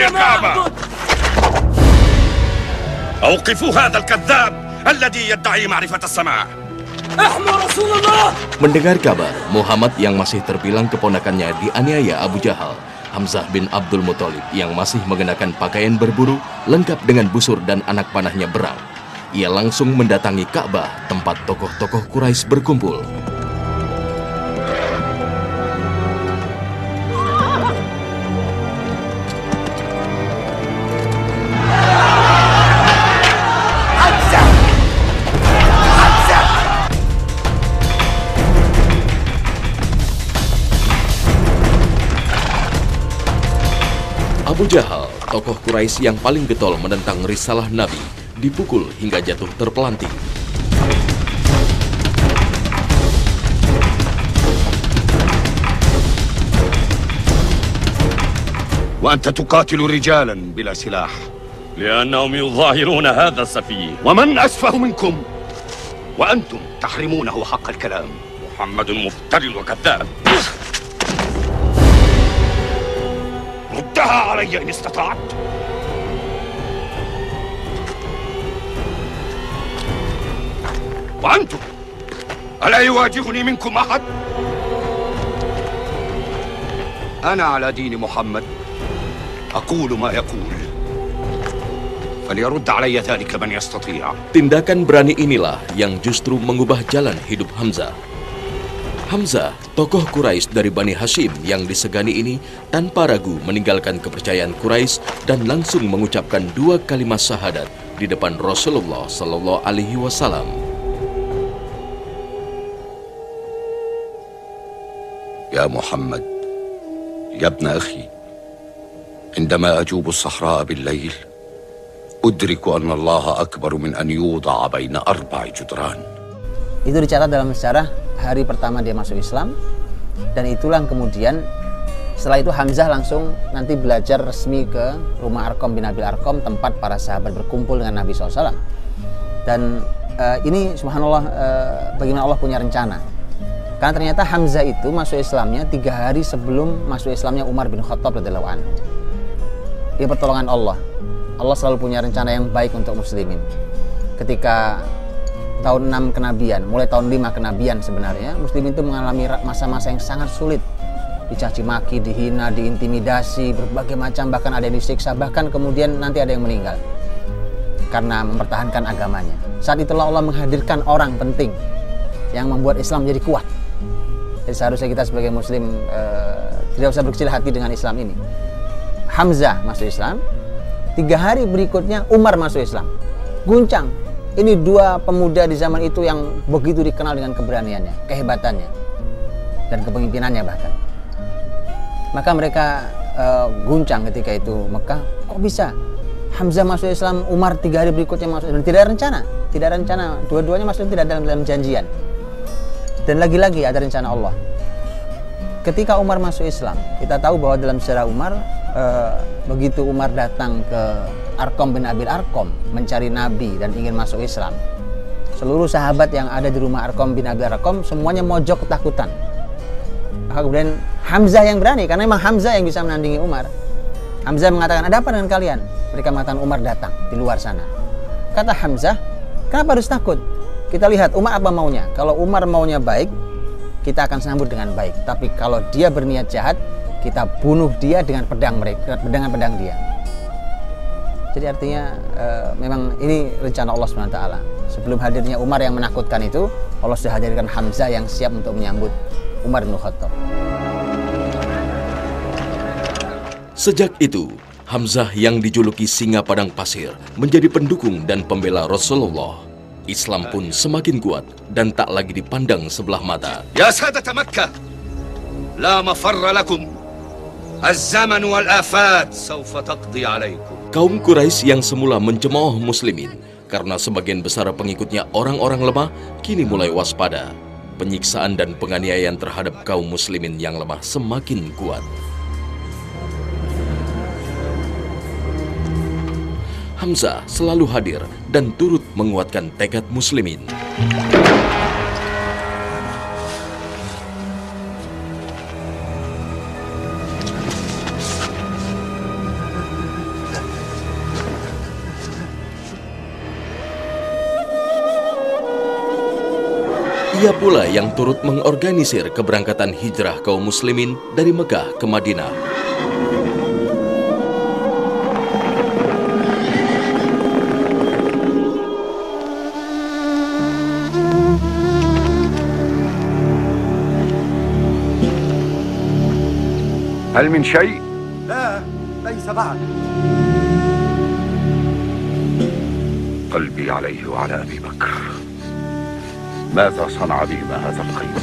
كعبة. أوقفوا هذا الكذاب الذي يدعي معرفة السماء. احموا رسول الله. Mendengar kabar Muhammad yang masih terbilang keponakannya dianiaya Abu Jahal, Hamzah bin Abdul Muthalib yang masih mengenakan pakaian berburu lengkap dengan busur dan anak panahnya berang. Ia langsung mendatangi Ka'bah, tempat tokoh-tokoh Quraisy berkumpul. Abu Jahal, tokoh Quraisy yang paling getol menentang risalah Nabi, dipukul hingga jatuh terpelanting. وأنت تقاتل رجالا بلا سلاح لأنهم يظاهرون هذا السفيه. ومن أسفه منكم وأنتم تحرمونه حق الكلام. محمد مفتر وكذاب. ردها علي إن استطعت. وأنتم ألا يواجهني منكم أحد؟ أنا على دين محمد أقول ما يقول فليرد علي ذلك من يستطيع. Tindakan berani inilah yang justru mengubah jalan hidup Hamzah. Hamzah, tokoh Quraisy dari Bani Hashim yang disegani ini tanpa ragu meninggalkan kepercayaan Quraisy dan langsung mengucapkan 2 kalimat syahadat di depan Rasulullah Sallallahu Alaihi Wasallam. يا محمد يا ابن أخي عندما أجوب الصحراء بالليل أدرك أن الله أكبر من أن يوضع بين 4 جدران. Itu dicatat dalam sejarah hari pertama dia masuk Islam, dan itulah kemudian setelah itu Hamzah langsung nanti belajar resmi ke rumah Arqam bin Abil Arqam, tempat para sahabat berkumpul dengan Nabi SAW. Dan ini subhanallah, bagaimana Allah punya rencana. Karena ternyata Hamzah itu masuk Islamnya 3 hari sebelum masuk Islamnya Umar bin Khattab radhiyallahu anhu. Ini pertolongan Allah. Allah selalu punya rencana yang baik untuk muslimin. Ketika tahun 6 kenabian, mulai tahun 5 kenabian sebenarnya, muslimin itu mengalami masa-masa yang sangat sulit. Dicaci maki, dihina, diintimidasi, berbagai macam, bahkan ada yang disiksa, bahkan kemudian nanti ada yang meninggal karena mempertahankan agamanya. Saat itulah Allah menghadirkan orang penting yang membuat Islam menjadi kuat. Jadi seharusnya kita sebagai muslim tidak usah berkecil hati dengan Islam ini. Hamzah masuk Islam, 3 hari berikutnya Umar masuk Islam. Guncang. Ini 2 pemuda di zaman itu yang begitu dikenal dengan keberaniannya, kehebatannya, dan kepemimpinannya bahkan. Maka mereka guncang ketika itu Mekah. Kok bisa Hamzah masuk Islam, Umar 3 hari berikutnya masuk Islam? Tidak ada rencana. Dua-duanya masuk tidak dalam janjian. Dan lagi-lagi ada rencana Allah. Ketika Umar masuk Islam, kita tahu bahwa dalam sejarah Umar, begitu Umar datang ke Arqam bin Abil Arqam mencari Nabi dan ingin masuk Islam, seluruh sahabat yang ada di rumah Arqam bin Abil Arqam semuanya mojok ketakutan. Maka kemudian Hamzah yang berani, karena memang Hamzah yang bisa menandingi Umar. Hamzah mengatakan, ada apa dengan kalian? Mereka mengatakan, Umar datang di luar sana. Kata Hamzah, kenapa harus takut? Kita lihat Umar apa maunya. Kalau Umar maunya baik, kita akan sambut dengan baik. Tapi kalau dia berniat jahat, kita bunuh dia dengan pedang mereka, dengan pedang dia. Jadi artinya memang ini rencana Allah SWT. Sebelum hadirnya Umar yang menakutkan itu, Allah sudah hadirkan Hamzah yang siap untuk menyambut Umar bin Khattab. Sejak itu, Hamzah yang dijuluki singa padang pasir menjadi pendukung dan pembela Rasulullah. Islam pun semakin kuat dan tak lagi dipandang sebelah mata. Ya sahadat Makkah, la mafarra lakum. Az-zaman wal afat sawfa taqdi alaikum. Kaum Quraisy yang semula mencemooh muslimin karena sebagian besar pengikutnya orang-orang lemah, kini mulai waspada. Penyiksaan dan penganiayaan terhadap kaum muslimin yang lemah semakin kuat. Hamzah selalu hadir dan turut menguatkan tekad muslimin. Ia pula yang turut mengorganisir keberangkatan hijrah kaum muslimin dari Mekah ke Madinah. هل من شيء؟ لا ليس بعد. قلبي عليه وعلى أبي بكر. ماذا صنع بهما هذا الخير؟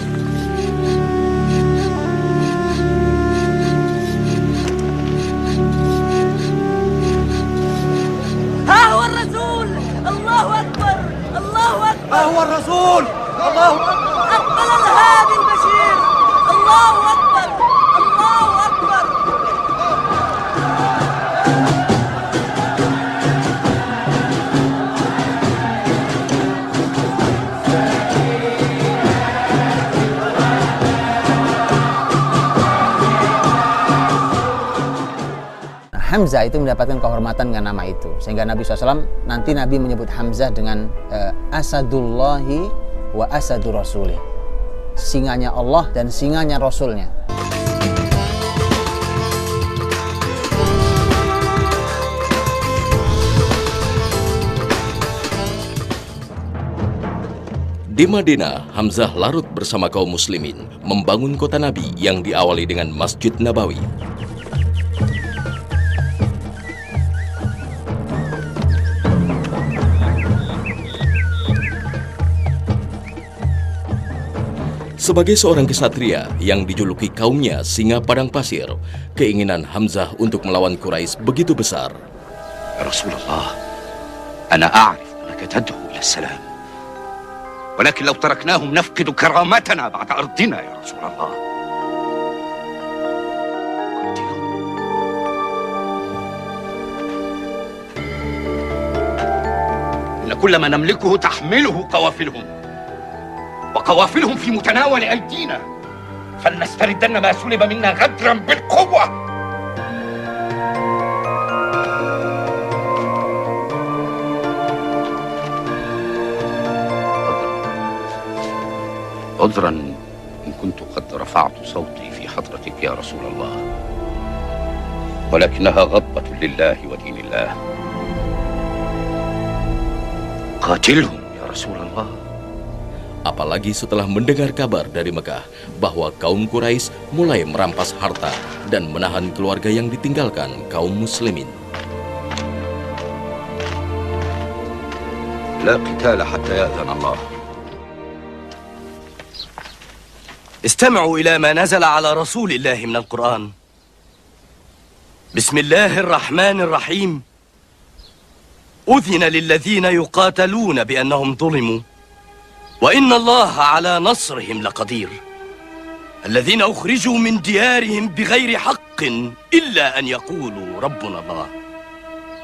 ها هو الرسول. الله أكبر الله أكبر. ها هو الرسول. الله أكبر. أقبل الهادي البشير. الله أكبر الله أكبر. Hamzah itu mendapatkan kehormatan dengan nama itu, sehingga Nabi SAW nanti Nabi menyebut Hamzah dengan Asadullahi wa Asadu Rasulih, singanya Allah dan singanya Rasulnya. Di Madinah, Hamzah larut bersama kaum muslimin membangun kota Nabi yang diawali dengan Masjid Nabawi. Sebagai seorang kesatria yang dijuluki kaumnya singa padang pasir, keinginan Hamzah untuk melawan Quraisy begitu besar. يا رسول الله، أنا أعرف أنك تدعو إلى السلام، ولكن لو تركناهم نفقد كرامتنا بعد أرضنا يا رسول الله. إن كل ما نملكه تحمله قوافلهم، وقوافلهم في متناول أيدينا، فلنستردن ما سلب منا غدرا بالقوة. عذرا إن كنت قد رفعت صوتي في حضرتك يا رسول الله، ولكنها غضبة لله ودين الله. قاتلهم يا رسول الله. Apalagi setelah mendengar kabar dari Mekah bahwa kaum Quraisy mulai merampas harta dan menahan keluarga yang ditinggalkan kaum muslimin. لا قتال حتى يأذن الله. استمعوا إلى ما نزل على رسول الله من القرآن. بسم الله الرحمن الرحيم. أذن للذين يقاتلون بأنهم ظلموا وإن الله على نصرهم لقدير. الذين أخرجوا من ديارهم بغير حق إلا أن يقولوا ربنا الله.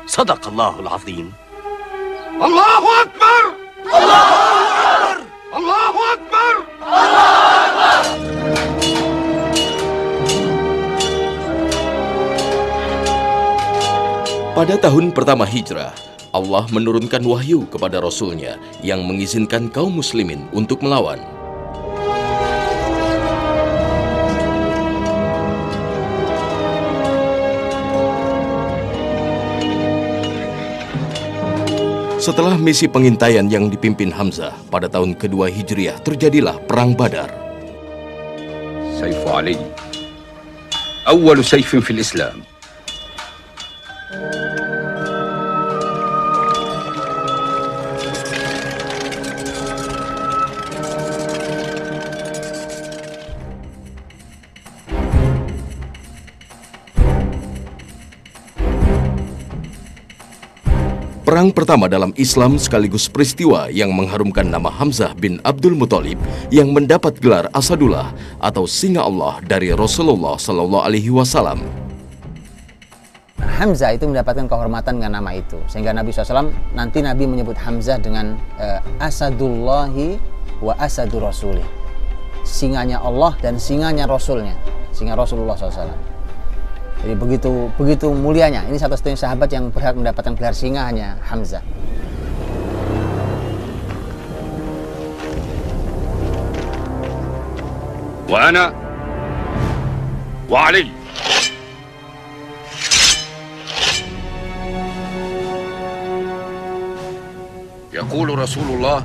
صدق الله العظيم. الله أكبر! الله أكبر! الله أكبر! Pada tahun pertama hijrah, Allah menurunkan wahyu kepada Rasul-Nya yang mengizinkan kaum muslimin untuk melawan. Setelah misi pengintaian yang dipimpin Hamzah, pada tahun kedua Hijriah terjadilah Perang Badar. سيف علي أول سيف في الإسلام. Perang pertama dalam Islam sekaligus peristiwa yang mengharumkan nama Hamzah bin Abdul Muthalib yang mendapat gelar Asadullah atau Singa Allah dari Rasulullah Sallallahu Alaihi Wasallam. Hamzah itu mendapatkan kehormatan dengan nama itu, sehingga Nabi SAW nanti Nabi menyebut Hamzah dengan Asadullahi wa Asadu Rasulih, singanya Allah dan singanya Rasulnya, singa Rasulullah SAW. Jadi begitu mulianya. Ini satu-satunya sahabat yang berhak mendapatkan gelar singa, hanya Hamzah. وأنا وعلي. يقول رسول الله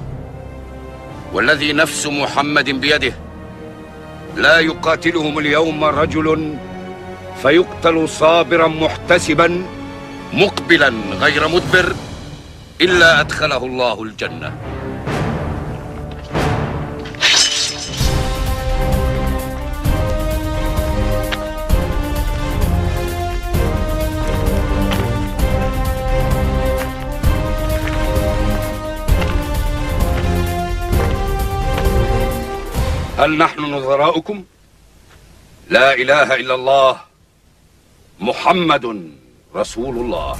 والذي نفس محمد بيده: لا يقاتلهم اليوم رجل فيقتل صابرا محتسبا مقبلا غير مدبر إلا أدخله الله الجنة. هل نحن نظراؤكم؟ لا إله إلا الله محمد رسول الله.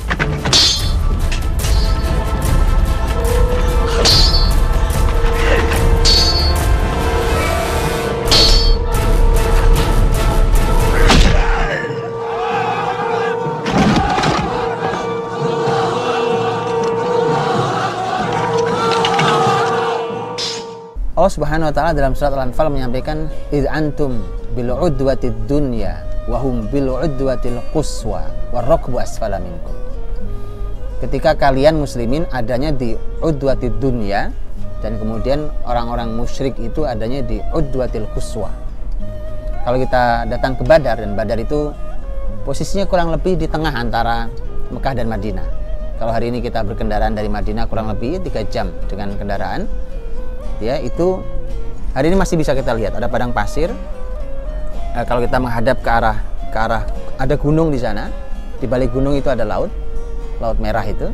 Allah Subhanahu wa taala dalam surat Al-Anfal menyampaikan id antum bil udwatid dunya wa hum bil udwatil quswa warrakbu asfala minkum. Ketika kalian muslimin adanya di udwatid dunya dan kemudian orang-orang musyrik itu adanya di udwatil quswa. Kalau kita datang ke Badar, dan Badar itu posisinya kurang lebih di tengah antara Mekah dan Madinah. Kalau hari ini kita berkendaraan dari Madinah kurang lebih 3 jam dengan kendaraan, ya, itu hari ini masih bisa kita lihat ada padang pasir. Kalau kita menghadap ke arah ada gunung di sana, di balik gunung itu ada laut merah itu.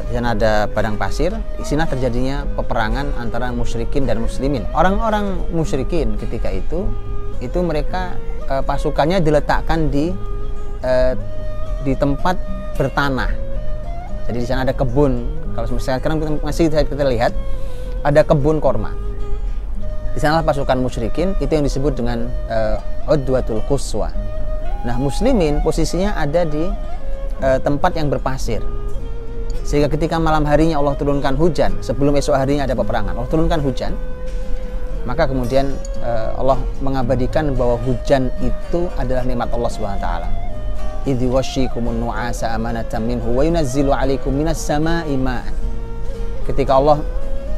Di sana ada padang pasir. Di sini terjadinya peperangan antara musyrikin dan muslimin. Orang-orang musyrikin ketika itu mereka pasukannya diletakkan di tempat bertanah. Jadi di sana ada kebun. Kalau sekarang masih kita lihat ada kebun korma. Di sanalah pasukan musyrikin, itu yang disebut dengan udwatul quswa. Nah, muslimin posisinya ada di tempat yang berpasir. Sehingga ketika malam harinya Allah turunkan hujan, sebelum esok harinya ada peperangan, Allah turunkan hujan, maka kemudian Allah mengabadikan bahwa hujan itu adalah nikmat Allah Subhanahu wa taala. Idh yughashshikumun nu'asa amanatan minhu wa yunazzilu 'alaikum minas sama'i ma'an. Ketika Allah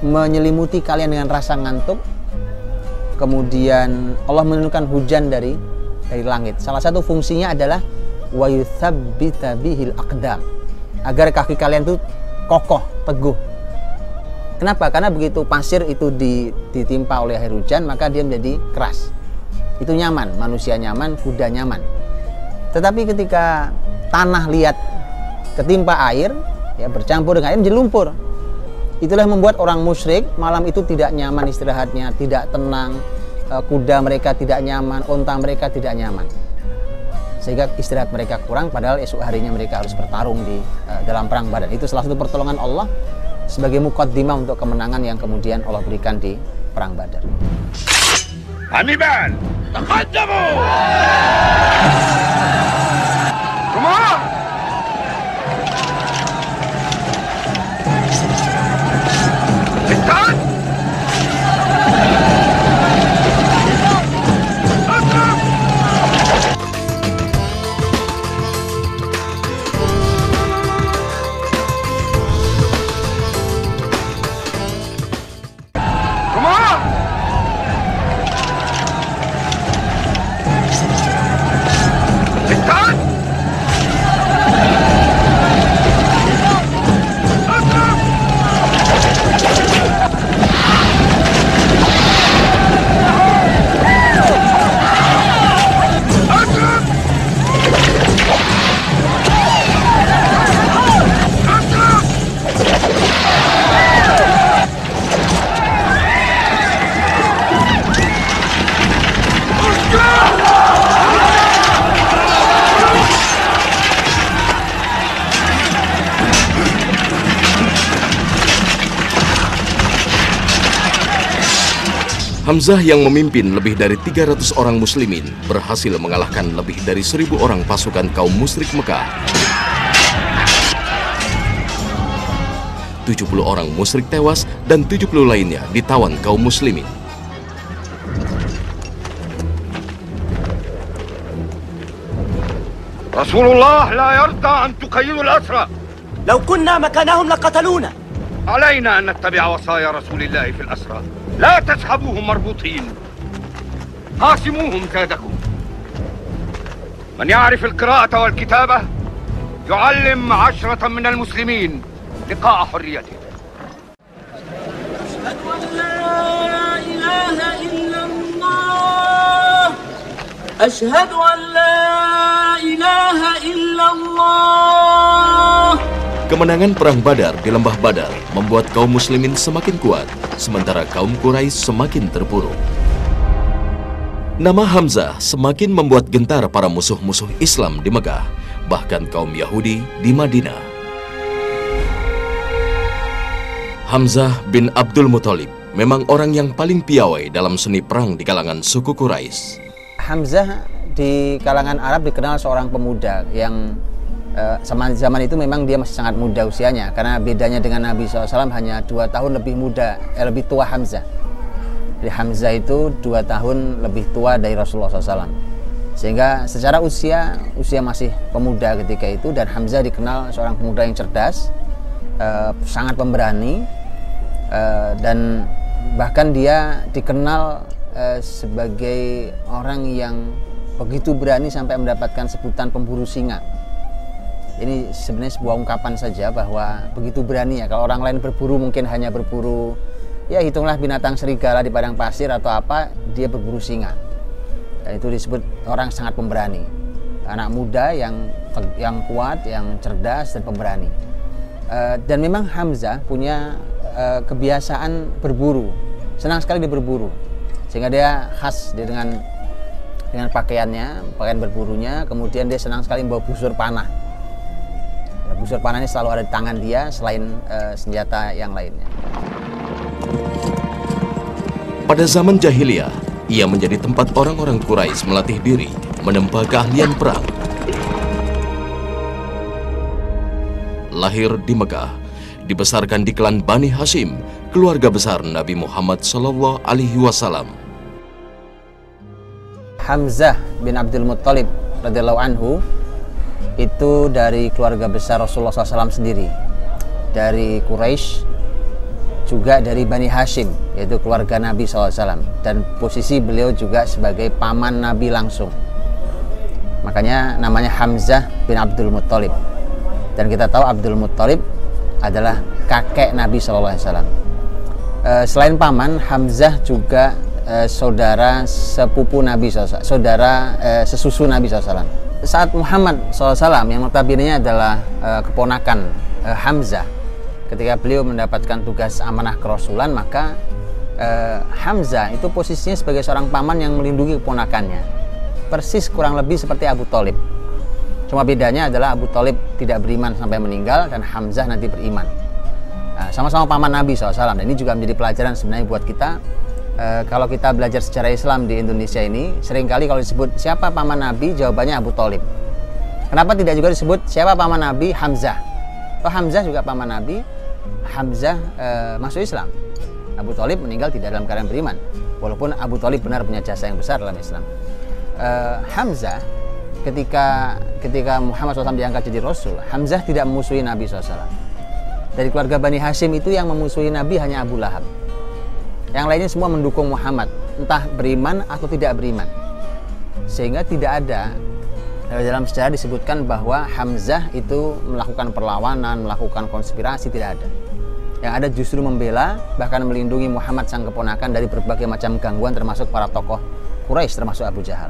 menyelimuti kalian dengan rasa ngantuk, kemudian Allah menurunkan hujan dari langit. Salah satu fungsinya adalah wa yutsabbita bihil aqdam, agar kaki kalian tuh kokoh, teguh. Kenapa? Karena begitu pasir itu ditimpa oleh air hujan, maka dia menjadi keras. Itu nyaman, manusia nyaman, kuda nyaman. Tetapi ketika tanah liat ketimpa air, ya, bercampur dengan air menjadi lumpur. Itulah yang membuat orang musyrik malam itu tidak nyaman istirahatnya, tidak tenang, kuda mereka tidak nyaman, unta mereka tidak nyaman. Sehingga istirahat mereka kurang, padahal esok harinya mereka harus bertarung di dalam perang Badar. Itu salah satu pertolongan Allah sebagai muqaddimah untuk kemenangan yang kemudian Allah berikan di perang Badar. Hannibal, taqaddamu! Come on! Hamzah yang memimpin lebih dari 300 orang muslimin berhasil mengalahkan lebih dari 1.000 orang pasukan kaum musyrik Mekah. 70 orang musyrik tewas dan 70 lainnya ditawan kaum muslimin. رسول الله لا يرضى أن تقيدوا الأسرى. لو كنا مكانهم لقتلونا. علينا أن نتبع وصايا رسول الله في الأسرى، لا تسحبوهم مربوطين، قاسموهم زادكم. من يعرف القراءة والكتابة يعلم 10 من المسلمين لقاء حريته. أشهد أن لا إله إلا الله. أشهد أن لا إله إلا الله. Kemenangan Perang Badar di Lembah Badar membuat kaum muslimin semakin kuat, sementara kaum Quraisy semakin terpuruk. Nama Hamzah semakin membuat gentar para musuh-musuh Islam di Mekah, bahkan kaum Yahudi di Madinah. Hamzah bin Abdul Muthalib memang orang yang paling piawai dalam seni perang di kalangan suku Quraisy. Hamzah di kalangan Arab dikenal seorang pemuda yang zaman itu memang dia masih sangat muda usianya, karena bedanya dengan Nabi SAW hanya 2 tahun lebih lebih tua Hamzah. Jadi Hamzah itu 2 tahun lebih tua dari Rasulullah SAW, sehingga secara usia masih pemuda ketika itu. Dan Hamzah dikenal seorang pemuda yang cerdas, sangat pemberani, dan bahkan dia dikenal sebagai orang yang begitu berani sampai mendapatkan sebutan pemburu singa. Ini sebenarnya sebuah ungkapan saja bahwa begitu berani ya. Kalau orang lain berburu mungkin hanya berburu, ya hitunglah binatang serigala di padang pasir atau apa, dia berburu singa. Dan itu disebut orang sangat pemberani. Anak muda yang kuat, yang cerdas dan pemberani. Dan memang Hamzah punya kebiasaan berburu. Senang sekali dia berburu. Sehingga dia khas dengan pakaiannya, pakaian berburunya. Kemudian dia senang sekali membawa busur panah. Busur panah ini selalu ada di tangan dia selain senjata yang lainnya. Pada zaman jahiliyah, ia menjadi tempat orang-orang Quraisy melatih diri, menempa keahlian perang. Lahir di Mekah, dibesarkan di klan Bani Hashim, keluarga besar Nabi Muhammad SAW. Hamzah bin Abdul Muthalib radhiyallahu anhu itu dari keluarga besar Rasulullah SAW sendiri, dari Quraisy, juga dari Bani Hashim, yaitu keluarga Nabi SAW, dan posisi beliau juga sebagai paman Nabi langsung. Makanya namanya Hamzah bin Abdul Muthalib. Dan kita tahu Abdul Muthalib adalah kakek Nabi SAW. Selain paman, Hamzah juga saudara sepupu Nabi SAW, saudara sesusu Nabi SAW. Saat Muhammad SAW yang notabene adalah keponakan Hamzah, ketika beliau mendapatkan tugas amanah kerasulan, maka Hamzah itu posisinya sebagai seorang paman yang melindungi keponakannya, persis kurang lebih seperti Abu Thalib. Cuma bedanya adalah Abu Thalib tidak beriman sampai meninggal dan Hamzah nanti beriman. Sama-sama paman Nabi SAW. Dan ini juga menjadi pelajaran sebenarnya buat kita. Kalau kita belajar sejarah Islam di Indonesia ini, seringkali kalau disebut siapa paman Nabi, jawabannya Abu Thalib. Kenapa tidak juga disebut siapa paman Nabi? Hamzah. Oh, Hamzah juga paman Nabi. Hamzah masuk Islam. Abu Thalib meninggal tidak dalam keadaan beriman, walaupun Abu Thalib benar punya jasa yang besar dalam Islam. Hamzah ketika Muhammad SAW diangkat jadi Rasul, Hamzah tidak memusuhi Nabi SAW. Dari keluarga Bani Hashim itu yang memusuhi Nabi hanya Abu Lahab. Yang lainnya semua mendukung Muhammad, entah beriman atau tidak beriman. Sehingga tidak ada dalam sejarah disebutkan bahwa Hamzah itu melakukan perlawanan, melakukan konspirasi, tidak ada. Yang ada justru membela, bahkan melindungi Muhammad sang keponakan dari berbagai macam gangguan, termasuk para tokoh Quraisy, termasuk Abu Jahal.